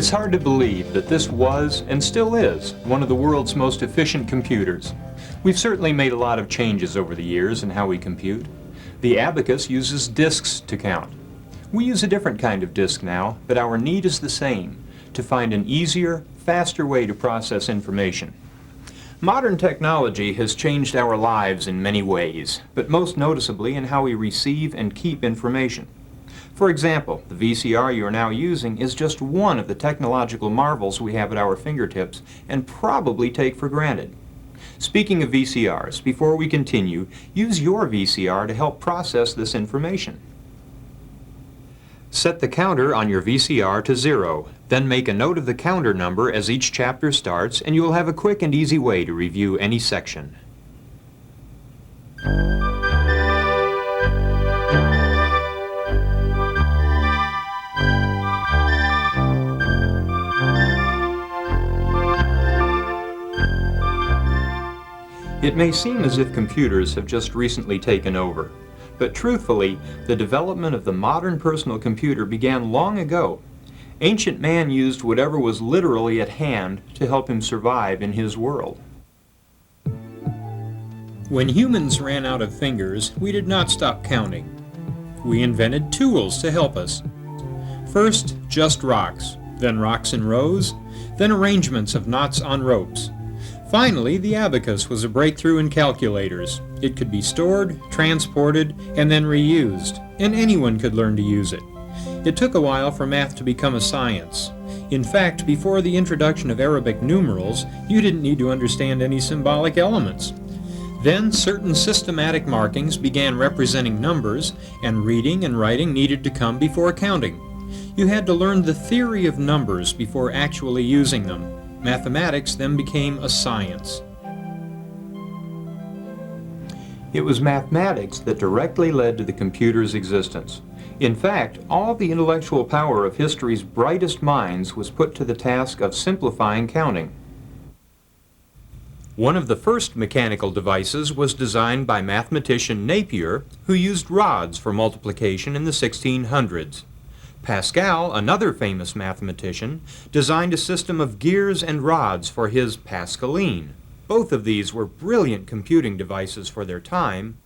It's hard to believe that this was, and still is, one of the world's most efficient computers. We've certainly made a lot of changes over the years in how we compute. The abacus uses disks to count. We use a different kind of disk now, but our need is the same, to find an easier, faster way to process information. Modern technology has changed our lives in many ways, but most noticeably in how we receive and keep information. For example, the VCR you are now using is just one of the technological marvels we have at our fingertips and probably take for granted. Speaking of VCRs, before we continue, use your VCR to help process this information. Set the counter on your VCR to 0, then make a note of the counter number as each chapter starts, and you will have a quick and easy way to review any section. It may seem as if computers have just recently taken over, but truthfully, the development of the modern personal computer began long ago. Ancient man used whatever was literally at hand to help him survive in his world. When humans ran out of fingers, we did not stop counting. We invented tools to help us. First, just rocks, then rocks in rows, then arrangements of knots on ropes. Finally, the abacus was a breakthrough in calculators. It could be stored, transported, and then reused, and anyone could learn to use it. It took a while for math to become a science. In fact, before the introduction of Arabic numerals, you didn't need to understand any symbolic elements. Then certain systematic markings began representing numbers, and reading and writing needed to come before counting. You had to learn the theory of numbers before actually using them. Mathematics then became a science. It was mathematics that directly led to the computer's existence. In fact, all the intellectual power of history's brightest minds was put to the task of simplifying counting. One of the first mechanical devices was designed by mathematician Napier, who used rods for multiplication in the 1600s. Pascal, another famous mathematician, designed a system of gears and rods for his Pascaline. Both of these were brilliant computing devices for their time,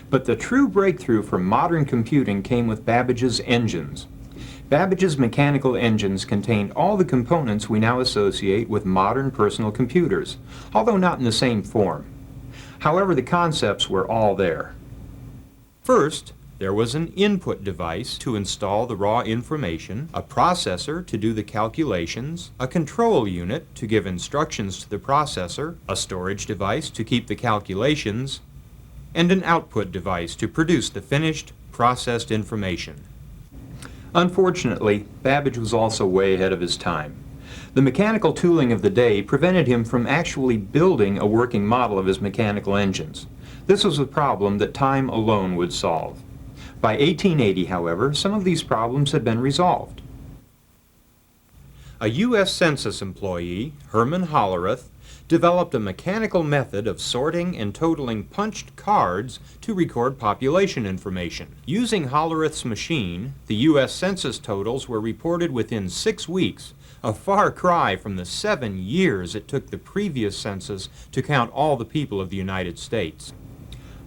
but the true breakthrough for modern computing came with Babbage's engines. Babbage's mechanical engines contained all the components we now associate with modern personal computers, although not in the same form. However, the concepts were all there. First, there was an input device to install the raw information, a processor to do the calculations, a control unit to give instructions to the processor, a storage device to keep the calculations, and an output device to produce the finished, processed information. Unfortunately, Babbage was also way ahead of his time. The mechanical tooling of the day prevented him from actually building a working model of his mechanical engines. This was a problem that time alone would solve. By 1880, however, some of these problems had been resolved. A U.S. Census employee, Herman Hollerith, developed a mechanical method of sorting and totaling punched cards to record population information. Using Hollerith's machine, the U.S. Census totals were reported within 6 weeks, a far cry from the 7 years it took the previous census to count all the people of the United States.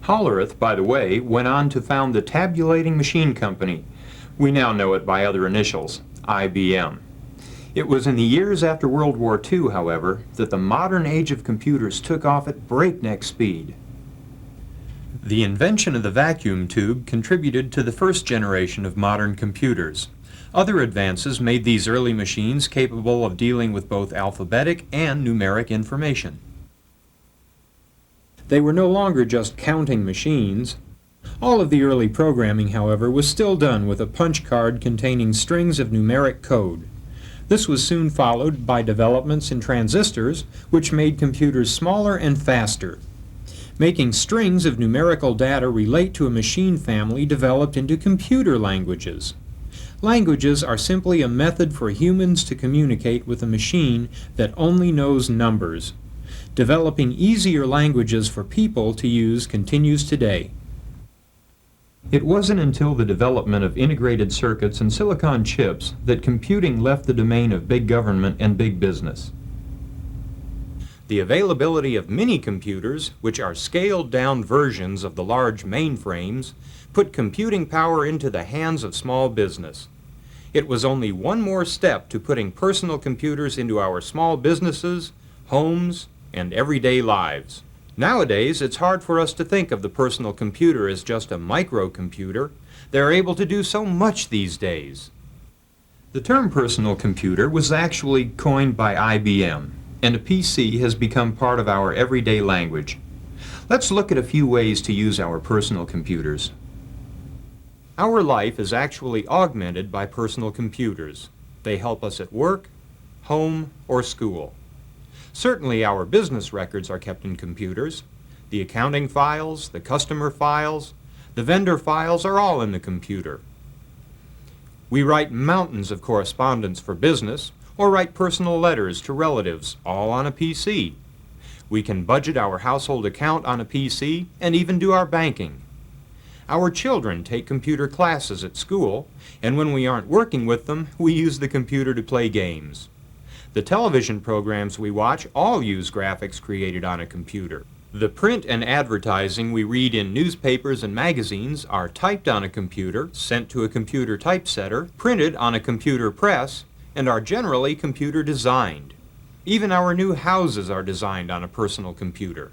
Hollerith, by the way, went on to found the Tabulating Machine Company. We now know it by other initials, IBM. It was in the years after World War II, however, that the modern age of computers took off at breakneck speed. The invention of the vacuum tube contributed to the first generation of modern computers. Other advances made these early machines capable of dealing with both alphabetic and numeric information. They were no longer just counting machines. All of the early programming, however, was still done with a punch card containing strings of numeric code. This was soon followed by developments in transistors, which made computers smaller and faster. Making strings of numerical data relate to a machine family developed into computer languages. Languages are simply a method for humans to communicate with a machine that only knows numbers. Developing easier languages for people to use continues today. It wasn't until the development of integrated circuits and silicon chips that computing left the domain of big government and big business. The availability of mini-computers, which are scaled-down versions of the large mainframes, put computing power into the hands of small business. It was only one more step to putting personal computers into our small businesses, homes, and everyday lives. Nowadays, it's hard for us to think of the personal computer as just a microcomputer. They're able to do so much these days. The term personal computer was actually coined by IBM, and a PC has become part of our everyday language. Let's look at a few ways to use our personal computers. Our life is actually augmented by personal computers. They help us at work, home, or school. Certainly our business records are kept in computers. The accounting files, the customer files, the vendor files are all in the computer. We write mountains of correspondence for business, or write personal letters to relatives, all on a PC. We can budget our household account on a PC and even do our banking. Our children take computer classes at school, and when we aren't working with them, we use the computer to play games. The television programs we watch all use graphics created on a computer. The print and advertising we read in newspapers and magazines are typed on a computer, sent to a computer typesetter, printed on a computer press, and are generally computer designed. Even our new houses are designed on a personal computer.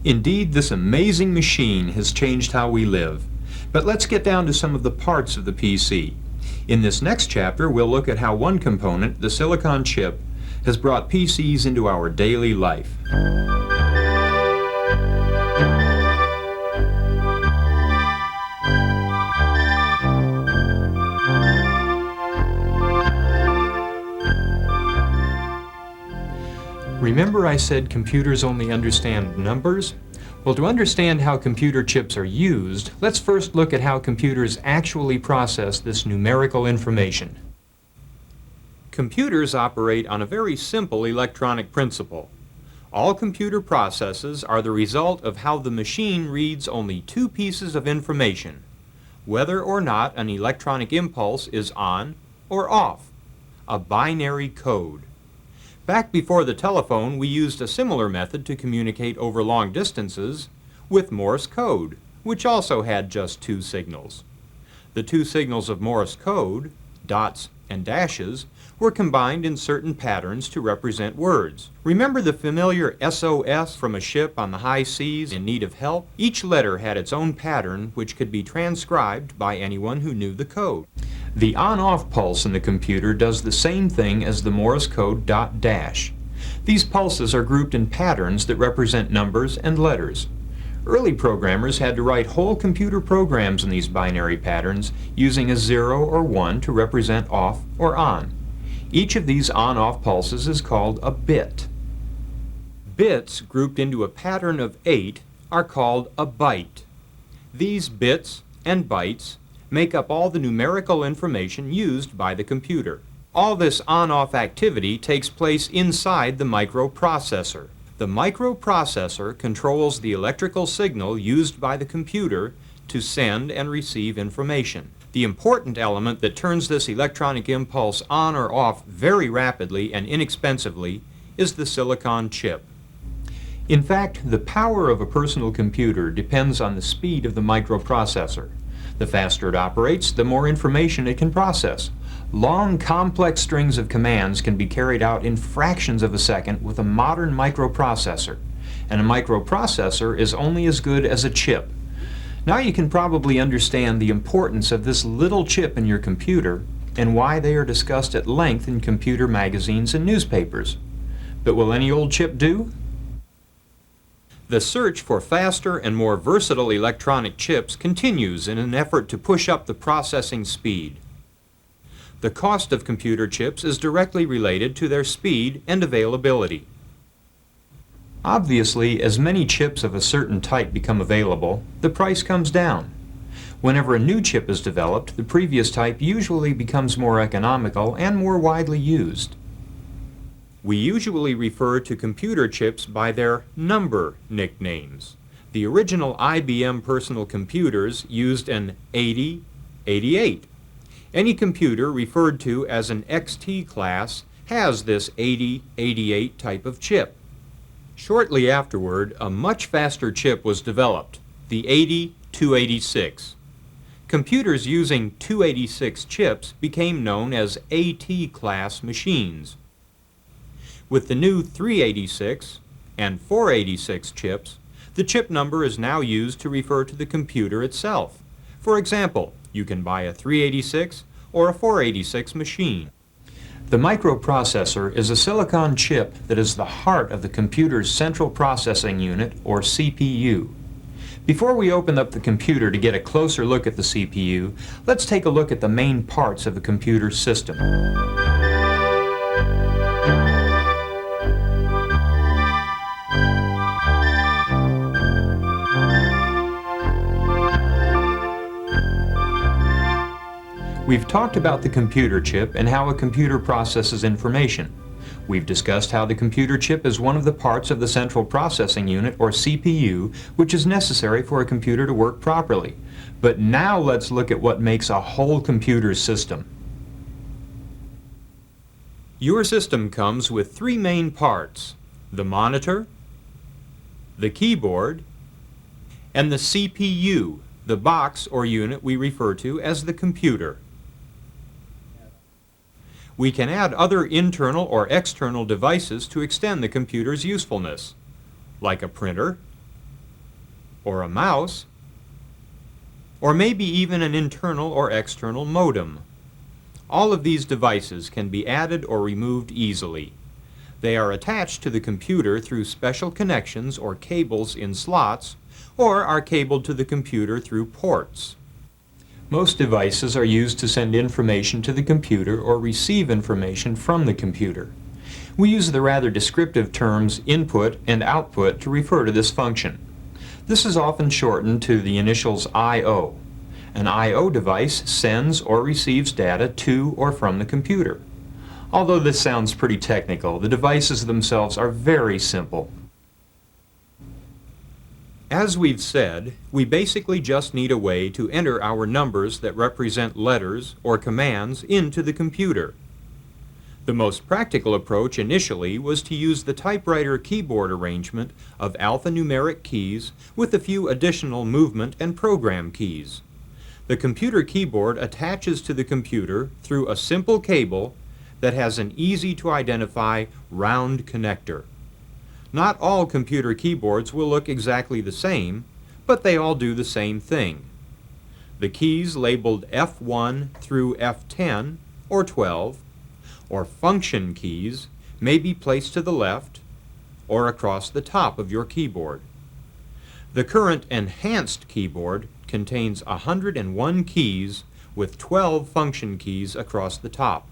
Indeed, this amazing machine has changed how we live. But let's get down to some of the parts of the PC. In this next chapter, we'll look at how one component, the silicon chip, has brought PCs into our daily life. Remember I said computers only understand numbers? Well, to understand how computer chips are used, let's first look at how computers actually process this numerical information. Computers operate on a very simple electronic principle. All computer processes are the result of how the machine reads only two pieces of information, whether or not an electronic impulse is on or off, a binary code. Back before the telephone, we used a similar method to communicate over long distances with Morse code, which also had just two signals. The two signals of Morse code, dots and dashes, were combined in certain patterns to represent words. Remember the familiar SOS from a ship on the high seas in need of help? Each letter had its own pattern which could be transcribed by anyone who knew the code. The on-off pulse in the computer does the same thing as the Morse code dot dash. These pulses are grouped in patterns that represent numbers and letters. Early programmers had to write whole computer programs in these binary patterns using a 0 or 1 to represent off or on. Each of these on-off pulses is called a bit. Bits grouped into a pattern of 8 are called a byte. These bits and bytes make up all the numerical information used by the computer. All this on-off activity takes place inside the microprocessor. The microprocessor controls the electrical signal used by the computer to send and receive information. The important element that turns this electronic impulse on or off very rapidly and inexpensively is the silicon chip. In fact, the power of a personal computer depends on the speed of the microprocessor. The faster it operates, the more information it can process. Long, complex strings of commands can be carried out in fractions of a second with a modern microprocessor. And a microprocessor is only as good as a chip. Now you can probably understand the importance of this little chip in your computer and why they are discussed at length in computer magazines and newspapers. But will any old chip do? The search for faster and more versatile electronic chips continues in an effort to push up the processing speed. The cost of computer chips is directly related to their speed and availability. Obviously, as many chips of a certain type become available, the price comes down. Whenever a new chip is developed, the previous type usually becomes more economical and more widely used. We usually refer to computer chips by their number nicknames. The original IBM personal computers used an 8088. Any computer referred to as an XT class has this 8088 type of chip. Shortly afterward, a much faster chip was developed, the 8286. Computers using 286 chips became known as AT-class machines. With the new 386 and 486 chips, the chip number is now used to refer to the computer itself. For example, you can buy a 386 or a 486 machine. The microprocessor is a silicon chip that is the heart of the computer's central processing unit, or CPU. Before we open up the computer to get a closer look at the CPU, let's take a look at the main parts of the computer system. We've talked about the computer chip and how a computer processes information. We've discussed how the computer chip is one of the parts of the central processing unit, or CPU, which is necessary for a computer to work properly. But now let's look at what makes a whole computer system. Your system comes with three main parts: the monitor, the keyboard, and the CPU, the box or unit we refer to as the computer. We can add other internal or external devices to extend the computer's usefulness, like a printer, or a mouse, or maybe even an internal or external modem. All of these devices can be added or removed easily. They are attached to the computer through special connections or cables in slots, or are cabled to the computer through ports. Most devices are used to send information to the computer or receive information from the computer. We use the rather descriptive terms input and output to refer to this function. This is often shortened to the initials I/O. An I/O device sends or receives data to or from the computer. Although this sounds pretty technical, the devices themselves are very simple. As we've said, we basically just need a way to enter our numbers that represent letters or commands into the computer. The most practical approach initially was to use the typewriter keyboard arrangement of alphanumeric keys with a few additional movement and program keys. The computer keyboard attaches to the computer through a simple cable that has an easy-to-identify round connector. Not all computer keyboards will look exactly the same, but they all do the same thing. The keys labeled F1 through F10 or 12, or function keys, may be placed to the left or across the top of your keyboard. The current enhanced keyboard contains 101 keys with 12 function keys across the top.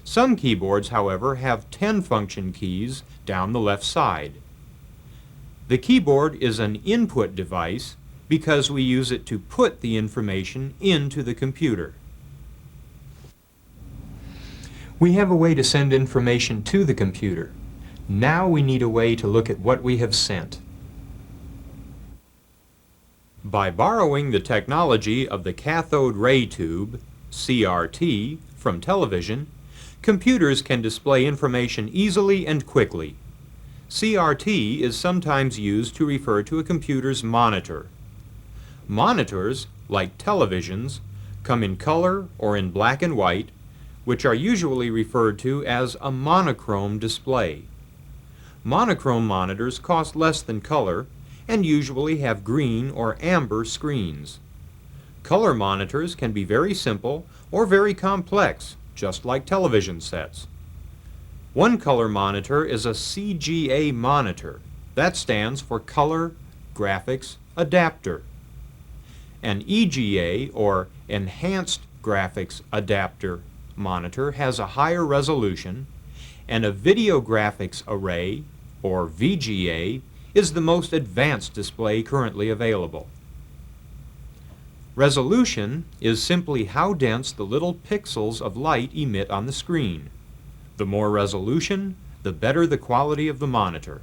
Some keyboards, however, have 10 function keys down the left side. The keyboard is an input device because we use it to put the information into the computer. We have a way to send information to the computer. Now we need a way to look at what we have sent. By borrowing the technology of the cathode ray tube, CRT, from television, computers can display information easily and quickly. CRT is sometimes used to refer to a computer's monitor. Monitors, like televisions, come in color or in black and white, which are usually referred to as a monochrome display. Monochrome monitors cost less than color and usually have green or amber screens. Color monitors can be very simple or very complex, just like television sets. One color monitor is a CGA monitor. That stands for Color Graphics Adapter. An EGA, or Enhanced Graphics Adapter, monitor has a higher resolution, and a Video Graphics Array, or VGA, is the most advanced display currently available. Resolution is simply how dense the little pixels of light emit on the screen. The more resolution, the better the quality of the monitor.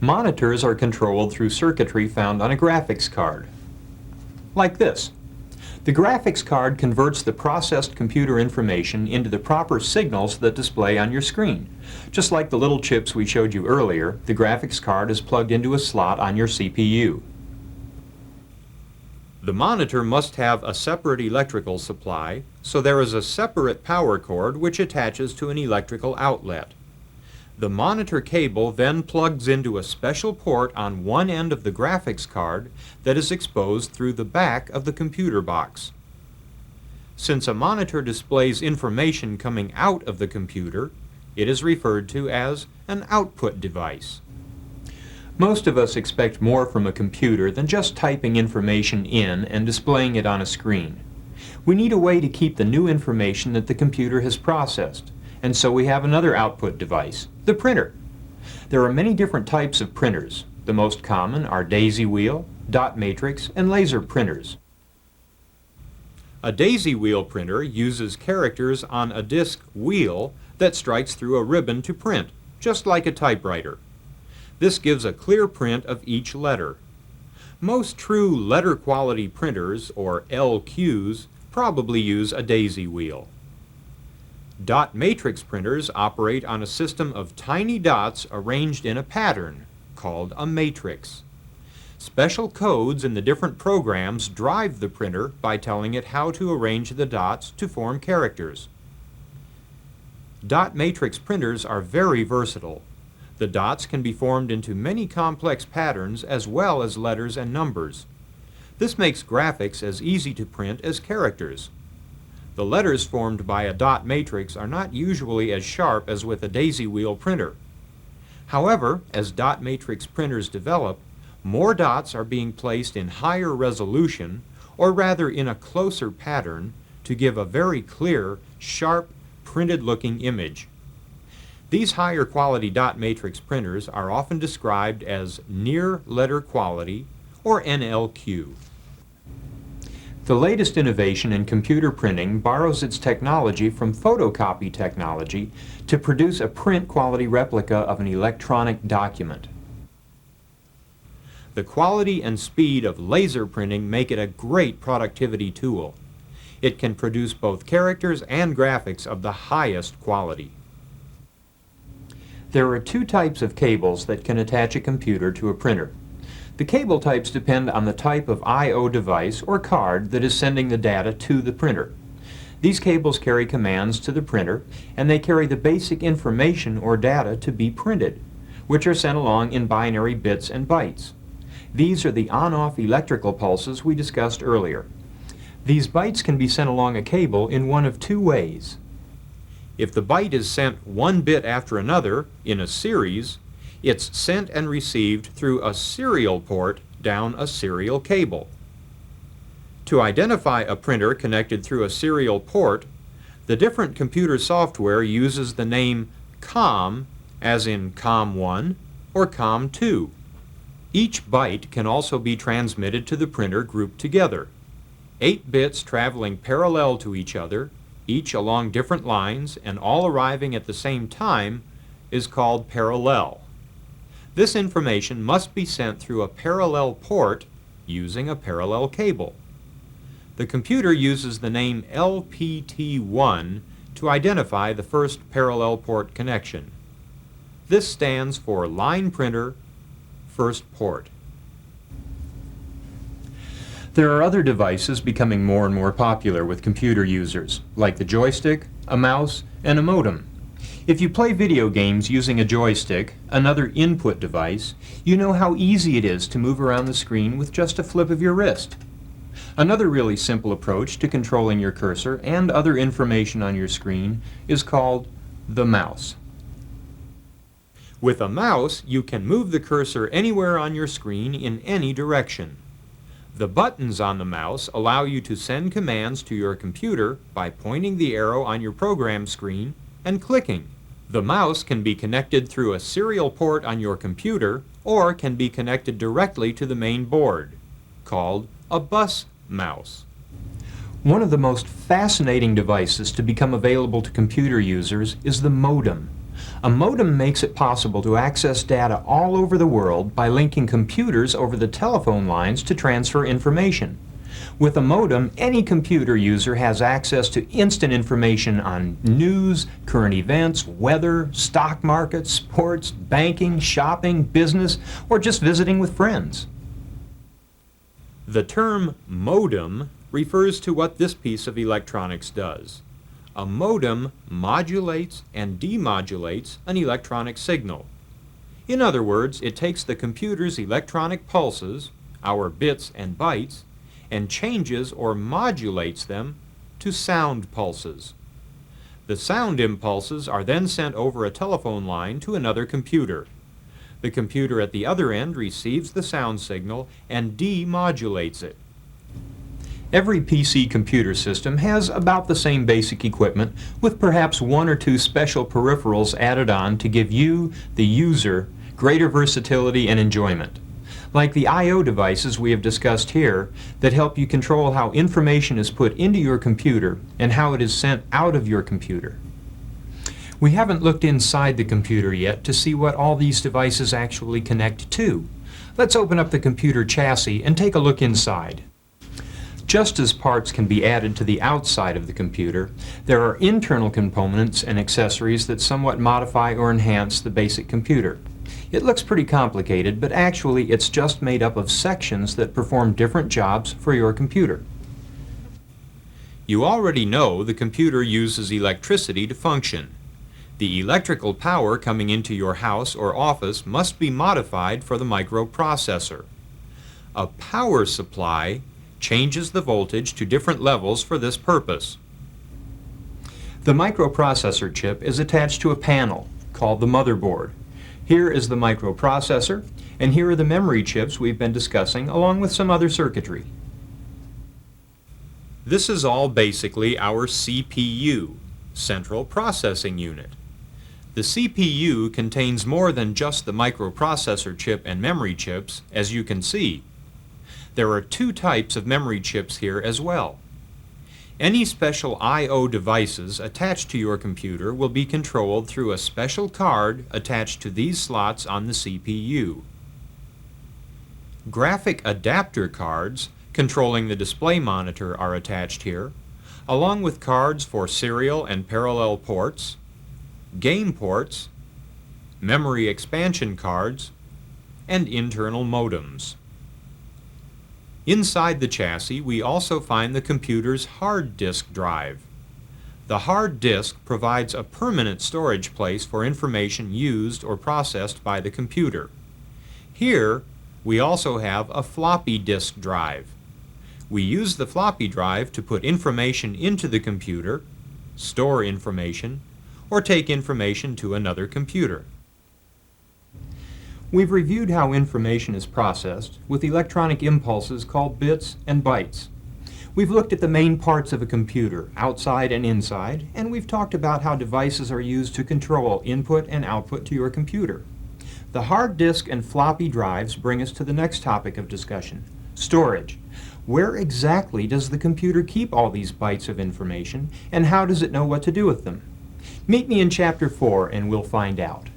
Monitors are controlled through circuitry found on a graphics card, like this. The graphics card converts the processed computer information into the proper signals that display on your screen. Just like the little chips we showed you earlier, the graphics card is plugged into a slot on your CPU. The monitor must have a separate electrical supply, so there is a separate power cord which attaches to an electrical outlet. The monitor cable then plugs into a special port on one end of the graphics card that is exposed through the back of the computer box. Since a monitor displays information coming out of the computer, it is referred to as an output device. Most of us expect more from a computer than just typing information in and displaying it on a screen. We need a way to keep the new information that the computer has processed, and so we have another output device, the printer. There are many different types of printers. The most common are daisy wheel, dot matrix, and laser printers. A daisy wheel printer uses characters on a disc wheel that strikes through a ribbon to print, just like a typewriter. This gives a clear print of each letter. Most true letter quality printers, or LQs, probably use a daisy wheel. Dot matrix printers operate on a system of tiny dots arranged in a pattern, called a matrix. Special codes in the different programs drive the printer by telling it how to arrange the dots to form characters. Dot matrix printers are very versatile. The dots can be formed into many complex patterns as well as letters and numbers. This makes graphics as easy to print as characters. The letters formed by a dot matrix are not usually as sharp as with a daisy wheel printer. However, as dot matrix printers develop, more dots are being placed in higher resolution, or rather in a closer pattern, to give a very clear, sharp, printed-looking image. These higher quality dot matrix printers are often described as near letter quality, or NLQ. The latest innovation in computer printing borrows its technology from photocopy technology to produce a print quality replica of an electronic document. The quality and speed of laser printing make it a great productivity tool. It can produce both characters and graphics of the highest quality. There are two types of cables that can attach a computer to a printer. The cable types depend on the type of I/O device or card that is sending the data to the printer. These cables carry commands to the printer, and they carry the basic information or data to be printed, which are sent along in binary bits and bytes. These are the on-off electrical pulses we discussed earlier. These bytes can be sent along a cable in one of two ways. If the byte is sent one bit after another in a series, it's sent and received through a serial port down a serial cable. To identify a printer connected through a serial port, the different computer software uses the name COM, as in COM1 or COM2. Each byte can also be transmitted to the printer grouped together. 8 bits traveling parallel to each other, each along different lines and all arriving at the same time, is called parallel. This information must be sent through a parallel port using a parallel cable. The computer uses the name LPT1 to identify the first parallel port connection. This stands for Line Printer First Port. There are other devices becoming more and more popular with computer users, like the joystick, a mouse, and a modem. If you play video games using a joystick, another input device, you know how easy it is to move around the screen with just a flip of your wrist. Another really simple approach to controlling your cursor and other information on your screen is called the mouse. With a mouse, you can move the cursor anywhere on your screen in any direction. The buttons on the mouse allow you to send commands to your computer by pointing the arrow on your program screen and clicking. The mouse can be connected through a serial port on your computer or can be connected directly to the main board, called a bus mouse. One of the most fascinating devices to become available to computer users is the modem. A modem makes it possible to access data all over the world by linking computers over the telephone lines to transfer information. With a modem, any computer user has access to instant information on news, current events, weather, stock markets, sports, banking, shopping, business, or just visiting with friends. The term modem refers to what this piece of electronics does. A modem modulates and demodulates an electronic signal. In other words, it takes the computer's electronic pulses, our bits and bytes, and changes or modulates them to sound pulses. The sound impulses are then sent over a telephone line to another computer. The computer at the other end receives the sound signal and demodulates it. Every PC computer system has about the same basic equipment, with perhaps one or two special peripherals added on to give you, the user, greater versatility and enjoyment. Like the I/O devices we have discussed here that help you control how information is put into your computer and how it is sent out of your computer. We haven't looked inside the computer yet to see what all these devices actually connect to. Let's open up the computer chassis and take a look inside. Just as parts can be added to the outside of the computer, there are internal components and accessories that somewhat modify or enhance the basic computer. It looks pretty complicated, but actually it's just made up of sections that perform different jobs for your computer. You already know the computer uses electricity to function. The electrical power coming into your house or office must be modified for the microprocessor. A power supply changes the voltage to different levels for this purpose. The microprocessor chip is attached to a panel called the motherboard. Here is the microprocessor, and here are the memory chips we've been discussing, along with some other circuitry. This is all basically our CPU, Central Processing Unit. The CPU contains more than just the microprocessor chip and memory chips, as you can see. There are two types of memory chips here as well. Any special I/O devices attached to your computer will be controlled through a special card attached to these slots on the CPU. Graphic adapter cards controlling the display monitor are attached here, along with cards for serial and parallel ports, game ports, memory expansion cards, and internal modems. Inside the chassis, we also find the computer's hard disk drive. The hard disk provides a permanent storage place for information used or processed by the computer. Here, we also have a floppy disk drive. We use the floppy drive to put information into the computer, store information, or take information to another computer. We've reviewed how information is processed with electronic impulses called bits and bytes. We've looked at the main parts of a computer, outside and inside, and we've talked about how devices are used to control input and output to your computer. The hard disk and floppy drives bring us to the next topic of discussion, storage. Where exactly does the computer keep all these bytes of information, and how does it know what to do with them? Meet me in Chapter 4 and we'll find out.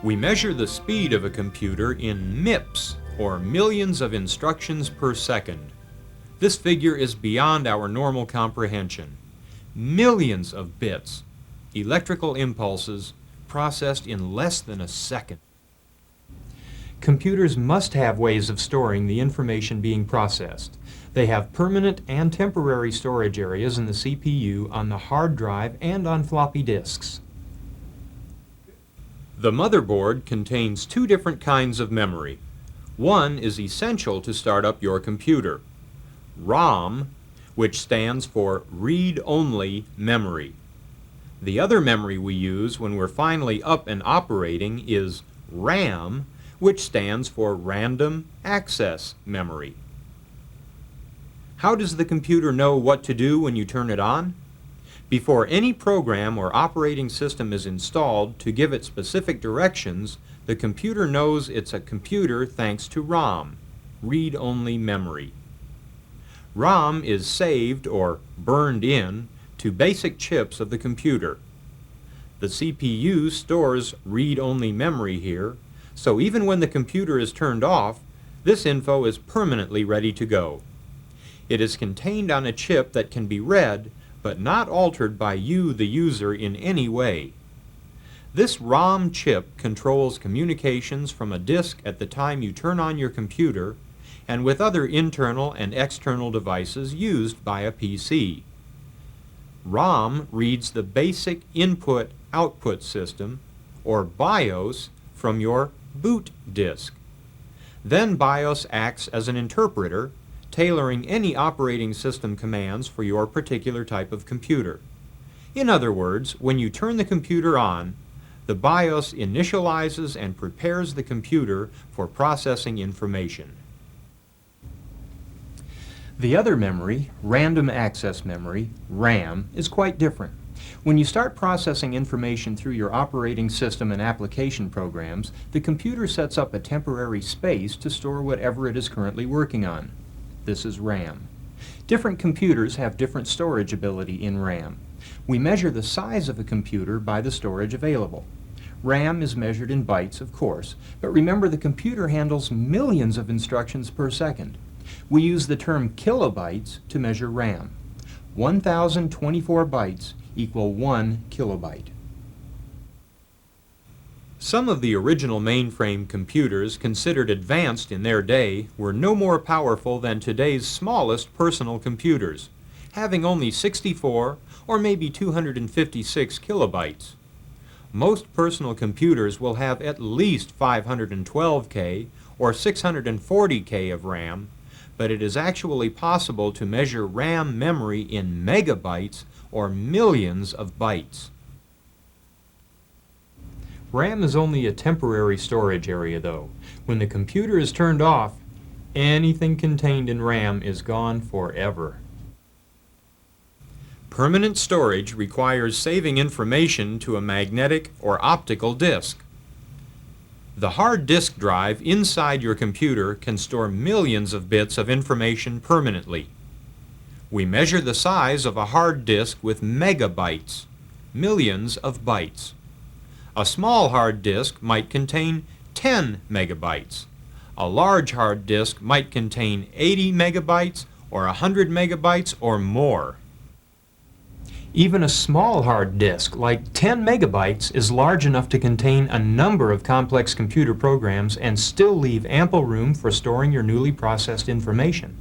We measure the speed of a computer in MIPS, or millions of instructions per second. This figure is beyond our normal comprehension. Millions of bits, electrical impulses, processed in less than a second. Computers must have ways of storing the information being processed. They have permanent and temporary storage areas in the CPU, on the hard drive, and on floppy disks. The motherboard contains two different kinds of memory. One is essential to start up your computer. ROM, which stands for read-only memory. The other memory we use when we're finally up and operating is RAM, which stands for random access memory. How does the computer know what to do when you turn it on? Before any program or operating system is installed to give it specific directions, The computer knows it's a computer thanks to ROM, read-only memory. ROM is saved or burned in to basic chips of the computer. The CPU stores read-only memory here, so even when the computer is turned off, this info is permanently ready to go. It is contained on a chip that can be read, but not altered by you, the user, in any way. This ROM chip controls communications from a disk at the time you turn on your computer and with other internal and external devices used by a PC. ROM reads the basic input-output system, or BIOS, from your boot disk. Then BIOS acts as an interpreter, tailoring any operating system commands for your particular type of computer. In other words, when you turn the computer on, the BIOS initializes and prepares the computer for processing information. The other memory, random access memory, RAM, is quite different. When you start processing information through your operating system and application programs, the computer sets up a temporary space to store whatever it is currently working on. This is RAM. Different computers have different storage ability in RAM. We measure the size of a computer by the storage available. RAM is measured in bytes, of course, but remember the computer handles millions of instructions per second. We use the term kilobytes to measure RAM. 1024 bytes equal 1 kilobyte. Some of the original mainframe computers considered advanced in their day were no more powerful than today's smallest personal computers, having only 64 or maybe 256 kilobytes. Most personal computers will have at least 512K or 640K of RAM, but it is actually possible to measure RAM memory in megabytes or millions of bytes. RAM is only a temporary storage area though. When the computer is turned off, anything contained in RAM is gone forever. Permanent storage requires saving information to a magnetic or optical disk. The hard disk drive inside your computer can store millions of bits of information permanently. We measure the size of a hard disk with megabytes, millions of bytes. A small hard disk might contain 10 megabytes. A large hard disk might contain 80 megabytes or 100 megabytes or more. Even a small hard disk, like 10 megabytes, is large enough to contain a number of complex computer programs and still leave ample room for storing your newly processed information.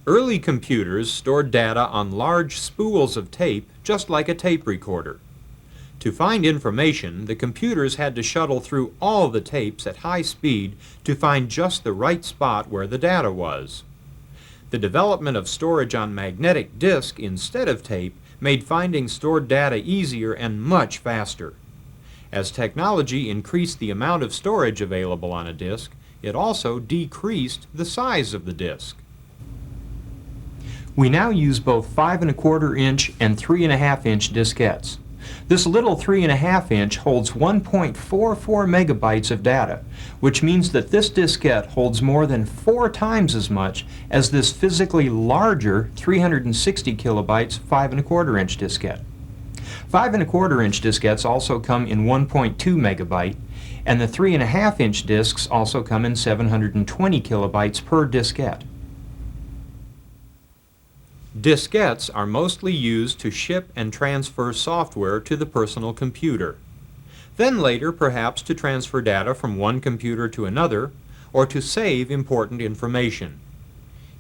Early computers stored data on large spools of tape, just like a tape recorder. To find information, the computers had to shuttle through all the tapes at high speed to find just the right spot where the data was. The development of storage on magnetic disk instead of tape made finding stored data easier and much faster. As technology increased the amount of storage available on a disk, it also decreased the size of the disk. We now use both 5 1/4 inch and 3 1/2 inch diskettes. This little 3 1/2 inch holds 1.44 megabytes of data, which means that this diskette holds more than 4 times as much as this physically larger 360 kilobytes 5 1/4 inch diskette. 5 1/4 inch diskettes also come in 1.2 megabyte, and the 3 1/2 inch disks also come in 720 kilobytes per diskette. Diskettes are mostly used to ship and transfer software to the personal computer. Then later, perhaps to transfer data from one computer to another, or to save important information.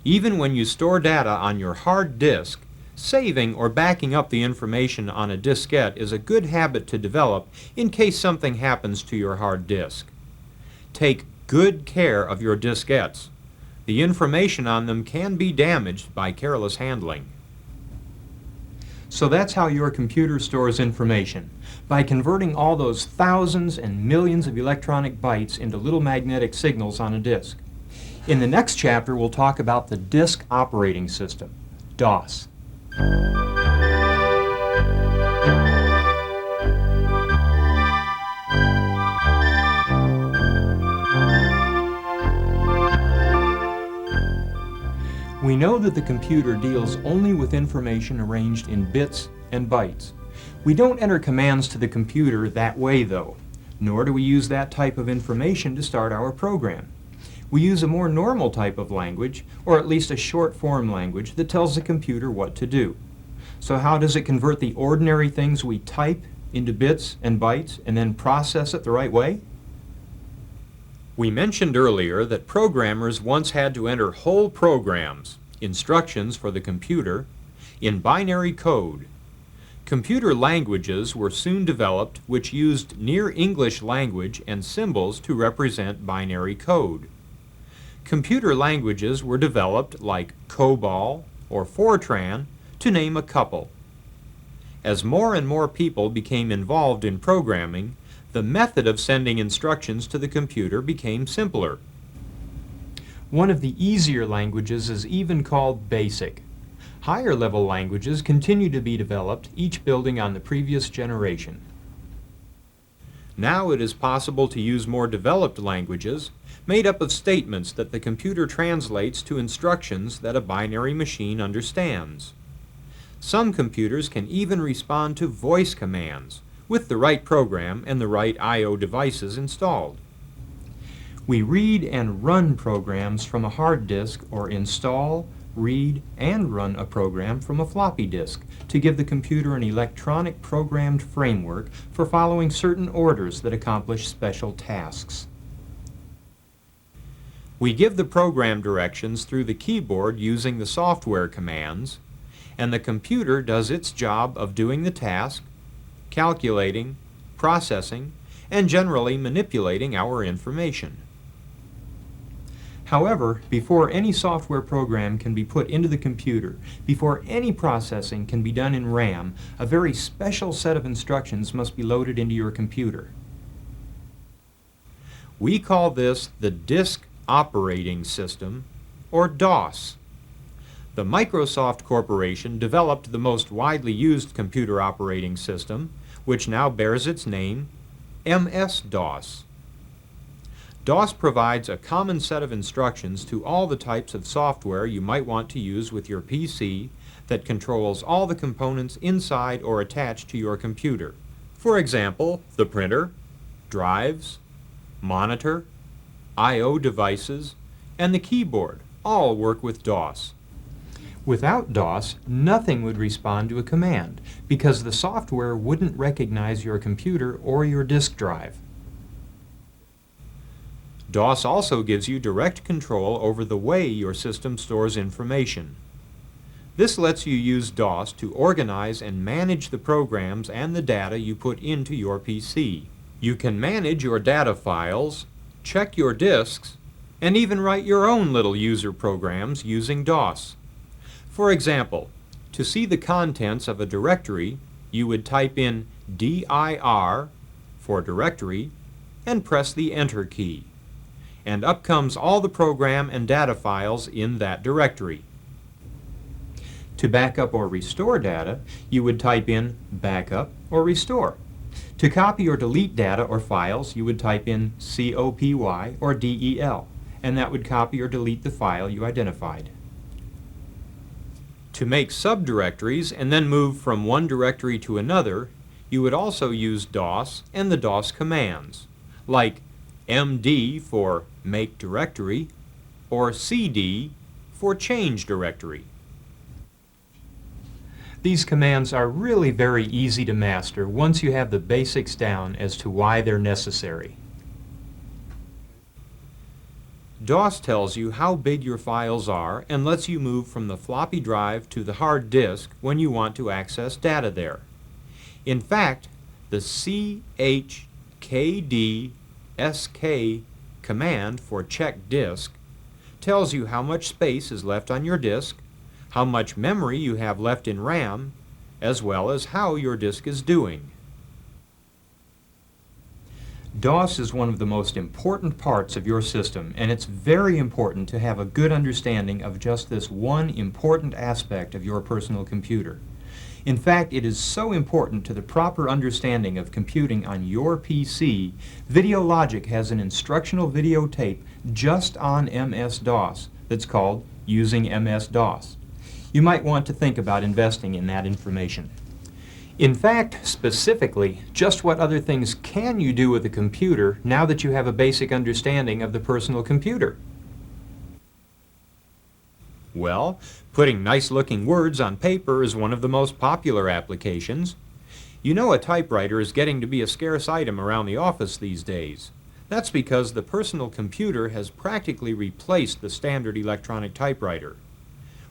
Even when you store data on your hard disk, saving or backing up the information on a diskette is a good habit to develop in case something happens to your hard disk. Take good care of your diskettes. The information on them can be damaged by careless handling. So that's how your computer stores information, by converting all those thousands and millions of electronic bytes into little magnetic signals on a disk. In the next chapter, we'll talk about the disk operating system, DOS. We know that the computer deals only with information arranged in bits and bytes. We don't enter commands to the computer that way though, nor do we use that type of information to start our program. We use a more normal type of language, or at least a short form language that tells the computer what to do. So how does it convert the ordinary things we type into bits and bytes and then process it the right way? We mentioned earlier that programmers once had to enter whole programs, instructions for the computer, in binary code. Computer languages were soon developed which used Near English language and symbols to represent binary code. Computer languages were developed like COBOL or Fortran, to name a couple. As more and more people became involved in programming, the method of sending instructions to the computer became simpler. One of the easier languages is even called BASIC. Higher level languages continue to be developed, each building on the previous generation. Now it is possible to use more developed languages, made up of statements that the computer translates to instructions that a binary machine understands. Some computers can even respond to voice commands, with the right program and the right I/O devices installed. We read and run programs from a hard disk or install, read, and run a program from a floppy disk to give the computer an electronic programmed framework for following certain orders that accomplish special tasks. We give the program directions through the keyboard using the software commands, and the computer does its job of doing the task, calculating, processing, and generally manipulating our information. However, before any software program can be put into the computer, before any processing can be done in RAM, a very special set of instructions must be loaded into your computer. We call this the Disk Operating System, or DOS. The Microsoft Corporation developed the most widely used computer operating system, which now bears its name, MS-DOS. DOS provides a common set of instructions to all the types of software you might want to use with your PC that controls all the components inside or attached to your computer. For example, the printer, drives, monitor, I/O devices, and the keyboard all work with DOS. Without DOS, nothing would respond to a command because the software wouldn't recognize your computer or your disk drive. DOS also gives you direct control over the way your system stores information. This lets you use DOS to organize and manage the programs and the data you put into your PC. You can manage your data files, check your disks, and even write your own little user programs using DOS. For example, to see the contents of a directory, you would type in dir for directory and press the Enter key. And up comes all the program and data files in that directory. To back up or restore data, you would type in backup or restore. To copy or delete data or files, you would type in COPY or DEL, and that would copy or delete the file you identified. To make subdirectories and then move from one directory to another, you would also use DOS and the DOS commands, like MD for make directory or CD for change directory. These commands are really very easy to master once you have the basics down as to why they're necessary. DOS tells you how big your files are and lets you move from the floppy drive to the hard disk when you want to access data there. In fact, the CHKDSK command for check disk tells you how much space is left on your disk, how much memory you have left in RAM, as well as how your disk is doing. DOS is one of the most important parts of your system, and it's very important to have a good understanding of just this one important aspect of your personal computer. In fact, it is so important to the proper understanding of computing on your PC, VideoLogic has an instructional videotape just on MS-DOS that's called Using MS-DOS. You might want to think about investing in that information. In fact, specifically, just what other things can you do with a computer now that you have a basic understanding of the personal computer? Well, putting nice-looking words on paper is one of the most popular applications. You know a typewriter is getting to be a scarce item around the office these days. That's because the personal computer has practically replaced the standard electronic typewriter.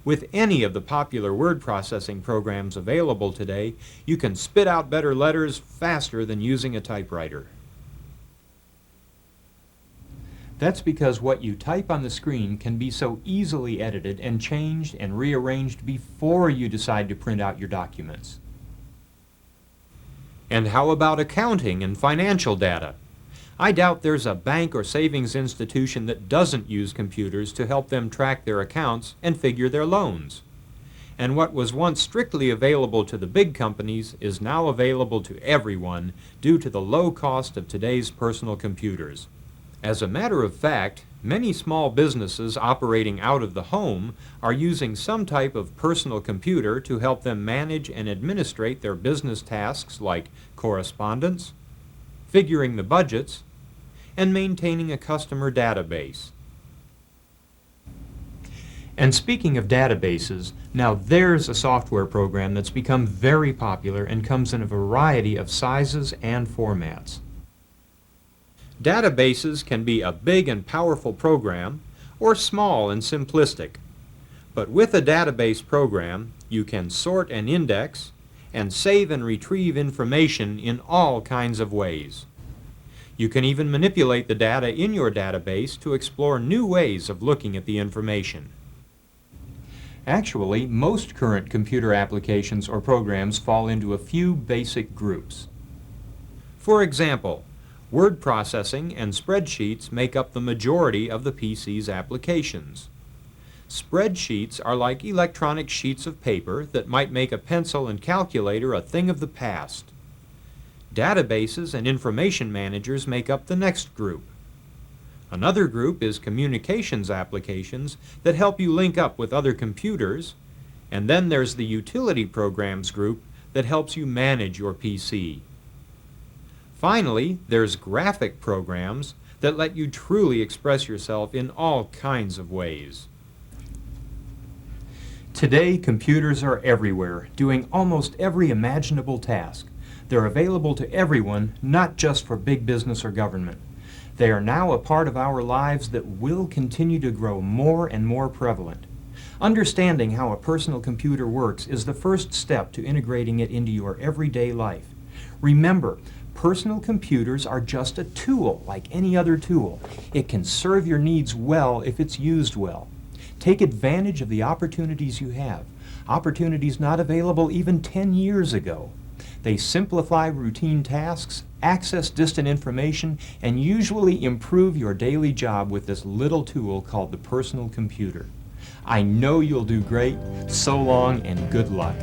With any of the popular word processing programs available today, you can spit out better letters faster than using a typewriter. That's because what you type on the screen can be so easily edited and changed and rearranged before you decide to print out your documents. And how about accounting and financial data? I doubt there's a bank or savings institution that doesn't use computers to help them track their accounts and figure their loans. And what was once strictly available to the big companies is now available to everyone due to the low cost of today's personal computers. As a matter of fact, many small businesses operating out of the home are using some type of personal computer to help them manage and administrate their business tasks like correspondence, figuring the budgets, and maintaining a customer database. And speaking of databases, now there's a software program that's become very popular and comes in a variety of sizes and formats. Databases can be a big and powerful program or small and simplistic. But with a database program, you can sort and index and save and retrieve information in all kinds of ways. You can even manipulate the data in your database to explore new ways of looking at the information. Actually, most current computer applications or programs fall into a few basic groups. For example, word processing and spreadsheets make up the majority of the PC's applications. Spreadsheets are like electronic sheets of paper that might make a pencil and calculator a thing of the past. Databases and information managers make up the next group. Another group is communications applications that help you link up with other computers, and then there's the utility programs group that helps you manage your PC. Finally, there's graphic programs that let you truly express yourself in all kinds of ways. Today, computers are everywhere, doing almost every imaginable task. They're available to everyone, not just for big business or government. They are now a part of our lives that will continue to grow more and more prevalent. Understanding how a personal computer works is the first step to integrating it into your everyday life. Remember, personal computers are just a tool like any other tool. It can serve your needs well if it's used well. Take advantage of the opportunities you have, opportunities not available even 10 years ago. They simplify routine tasks, access distant information, and usually improve your daily job with this little tool called the personal computer. I know you'll do great. So long and good luck.